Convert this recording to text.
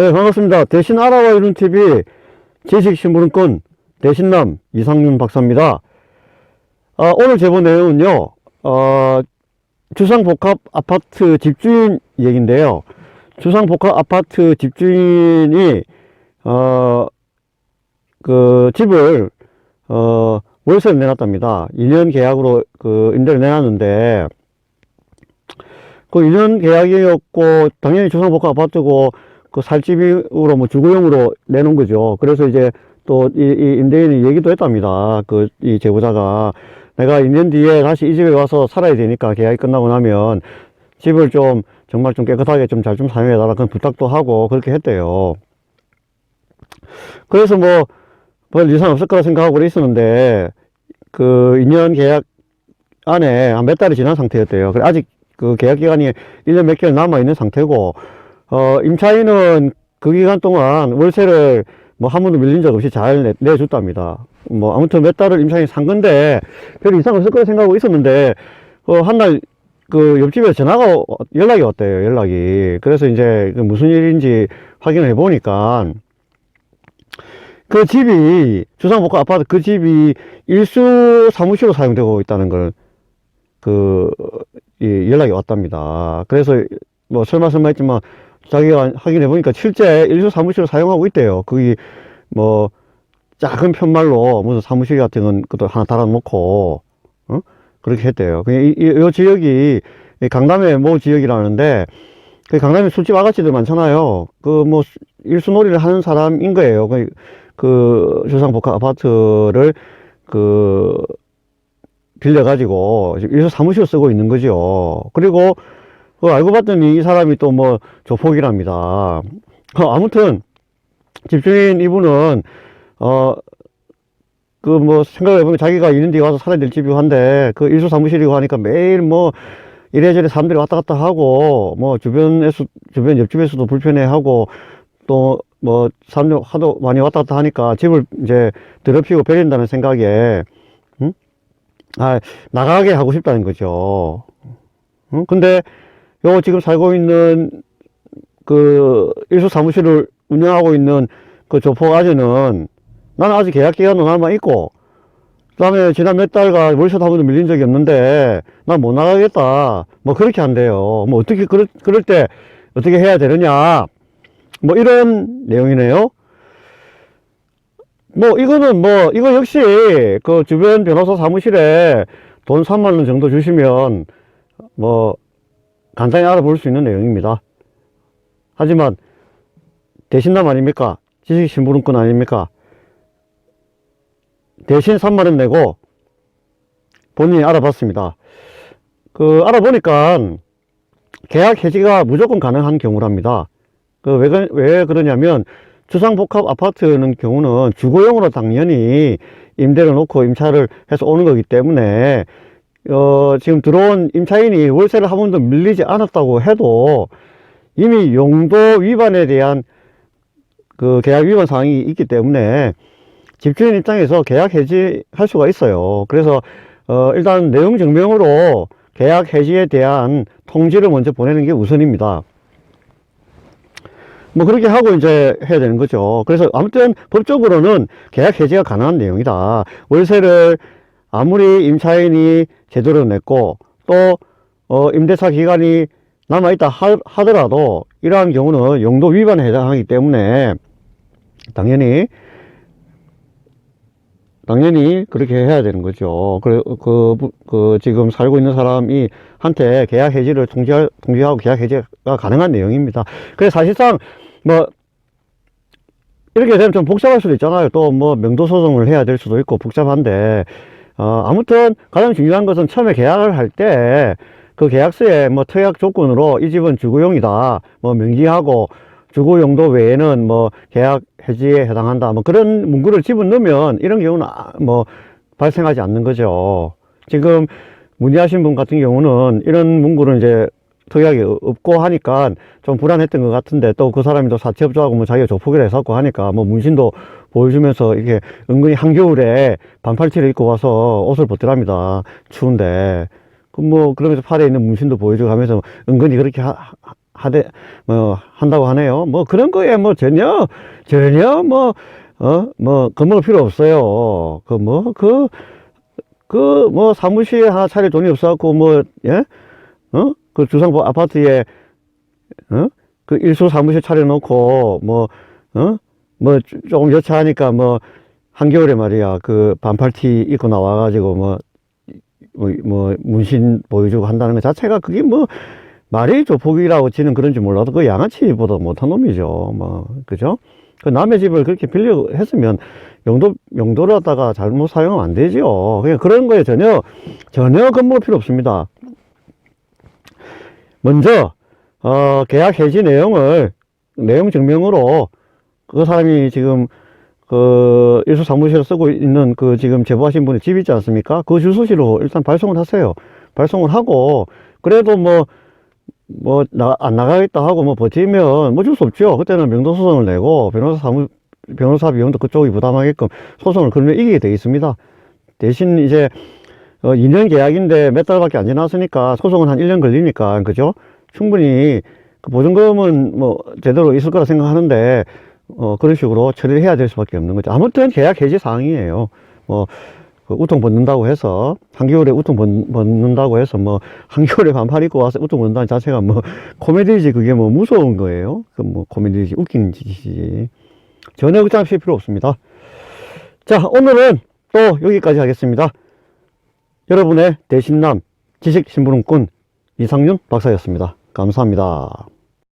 네, 반갑습니다. 대신 알아와 이룬TV 지식신문권 대신남 이상윤 박사입니다. 오늘 제보 내용은요, 주상복합 아파트 집주인 얘기인데요. 주상복합 아파트 집주인이, 그 집을, 월세를 내놨답니다. 2년 계약으로 임대를 내놨는데, 그 2년 계약이었고, 당연히 주상복합 아파트고, 살 집으로 주거용으로 내놓은 거죠. 그래서 이제 또 이 임대인이 얘기도 했답니다. 이 제보자가 내가 2년 뒤에 다시 이 집에 와서 살아야 되니까 계약이 끝나고 나면 집을 정말 깨끗하게 잘 사용해 달라 그런 부탁도 하고 그렇게 했대요. 그래서 별 이상 없을 거라 생각하고 있었는데 2년 계약 안에 한 몇 달이 지난 상태였대요. 아직 계약 기간이 1년 몇 개월 남아 있는 상태고, 임차인은 그 기간 동안 월세를 한 번도 밀린 적 없이 잘 내줬답니다. 아무튼 몇 달을 임차인이 산 건데, 별 이상 없을 거라 생각하고 있었는데, 한날 옆집에서 연락이 왔대요, 연락이. 그래서 이제 무슨 일인지 확인을 해보니까, 그 집이, 주상복합 아파트 그 집이 일수 사무실로 사용되고 있다는 걸, 연락이 왔답니다. 그래서 설마 했지만, 자기가 확인해보니까 실제 일수 사무실을 사용하고 있대요. 거기 작은 편말로 무슨 사무실 같은 것도 하나 달아놓고 그렇게 했대요. 이 지역이 강남의 모 지역이라는데, 강남에 술집 아가씨들 많잖아요. 일수놀이를 하는 사람인 거예요. 주상복합 아파트를 빌려가지고 일수 사무실을 쓰고 있는 거죠. 그리고 알고 봤더니 이 사람이 또 조폭이랍니다. 아무튼 집주인 이분은 생각해보면 자기가 2년 뒤에 와서 살아야 될 집이고 한데 일수 사무실이고 하니까 매일 이래저래 사람들이 왔다 갔다 하고 주변 옆집에서도 불편해하고 또 사람들 하도 많이 왔다 갔다 하니까 집을 이제 더럽히고 버린다는 생각에 나가게 하고 싶다는 거죠. 근데 지금 살고 있는 일수 사무실을 운영하고 있는 조폭 아저는 나는 아직 계약 기간도 남아 있고, 그 다음에 지난 몇 달간 월세도 한 번도 밀린 적이 없는데 난 못 나가겠다. 그렇게 한대요. 어떻게 그럴 때 어떻게 해야 되느냐. 이런 내용이네요. 이거 역시 주변 변호사 사무실에 돈 3만원 정도 주시면 간단히 알아볼 수 있는 내용입니다. 하지만 대신남 아닙니까? 지식신문권 아닙니까? 대신 3만원 내고 본인이 알아봤습니다. 알아보니까 계약 해지가 무조건 가능한 경우랍니다. 왜 그러냐면 주상복합 아파트는 경우는 주거용으로 당연히 임대를 놓고 임차를 해서 오는 거기 때문에 지금 들어온 임차인이 월세를 한 번도 밀리지 않았다고 해도 이미 용도 위반에 대한 계약 위반 사항이 있기 때문에 집주인 입장에서 계약 해지할 수가 있어요. 그래서 일단 내용 증명으로 계약 해지에 대한 통지를 먼저 보내는 게 우선입니다. 그렇게 하고 이제 해야 되는 거죠. 그래서 아무튼 법적으로는 계약 해지가 가능한 내용이다. 월세를 아무리 임차인이 제대로 냈고 또 임대차 기간이 남아있다 하더라도 이러한 경우는 용도 위반에 해당하기 때문에 당연히 그렇게 해야 되는 거죠. 지금 살고 있는 사람이 한테 계약 해지를 통지하고 계약 해지가 가능한 내용입니다. 그래서 사실상 이렇게 되면 좀 복잡할 수도 있잖아요. 또 명도 소송을 해야 될 수도 있고 복잡한데, 아무튼 가장 중요한 것은 처음에 계약을 할 때 계약서에 특약 조건으로 이 집은 주거용이다 명기하고 주거용도 외에는 계약 해지에 해당한다 그런 문구를 집어넣으면 이런 경우는 발생하지 않는 거죠. 지금 문의하신 분 같은 경우는 이런 문구를 이제 특약이 없고 하니까 좀 불안했던 것 같은데, 또 그 사람이 또 사채업자하고 자기가 조폭이라 해서 하니까 문신도 보여주면서 이렇게 은근히 한겨울에 반팔티를 입고 와서 옷을 벗더랍니다. 추운데. 그러면서 팔에 있는 문신도 보여주고 하면서 은근히 그렇게 한다고 하네요. 뭐 그런 거에 뭐 전혀 겁먹을 필요 없어요. 사무실 하나 차릴 돈이 없어갖고, 그 주상부 아파트에, 그 일수 사무실 차려놓고, 조금 여차하니까, 한겨울에 말이야, 그 반팔티 입고 나와가지고, 문신 보여주고 한다는 것 자체가 그게 말이 조폭이라고 지는 그런지 몰라도 그 양아치보다 못한 놈이죠. 그죠? 그 남의 집을 그렇게 빌려 했으면 용도로 하다가 잘못 사용하면 안 되죠. 그냥 그런 거에 전혀 겁먹을 필요 없습니다. 먼저, 계약 해지 내용 증명으로 그 사람이 지금 그 일수 사무실을 쓰고 있는 그 지금 제보하신 분의 집 있지 않습니까? 그 주소지로 일단 발송을 하세요. 발송을 하고, 그래도 안 나가겠다 하고 버티면 줄 수 없죠. 그때는 명도소송을 내고 변호사 비용도 그쪽이 부담하게끔 소송을 그러면 이기게 돼 있습니다. 대신 이제 2년 계약인데 몇 달밖에 안 지났으니까 소송은 한 1년 걸리니까, 그죠? 충분히 그 보증금은 제대로 있을 거라 생각하는데 그런 식으로 처리를 해야 될 수밖에 없는 거죠. 아무튼 계약 해지 사항이에요. 그 우통 벗는다고 해서, 한겨울에 우통 벗는다고 해서, 한겨울에 반팔 입고 와서 우통 벗는다는 자체가 코미디지, 그게 무서운 거예요. 코미디지, 웃긴 짓이지. 전혀 걱정하실 필요 없습니다. 자, 오늘은 또 여기까지 하겠습니다. 여러분의 대신남, 지식신부름꾼 이상윤 박사였습니다. 감사합니다.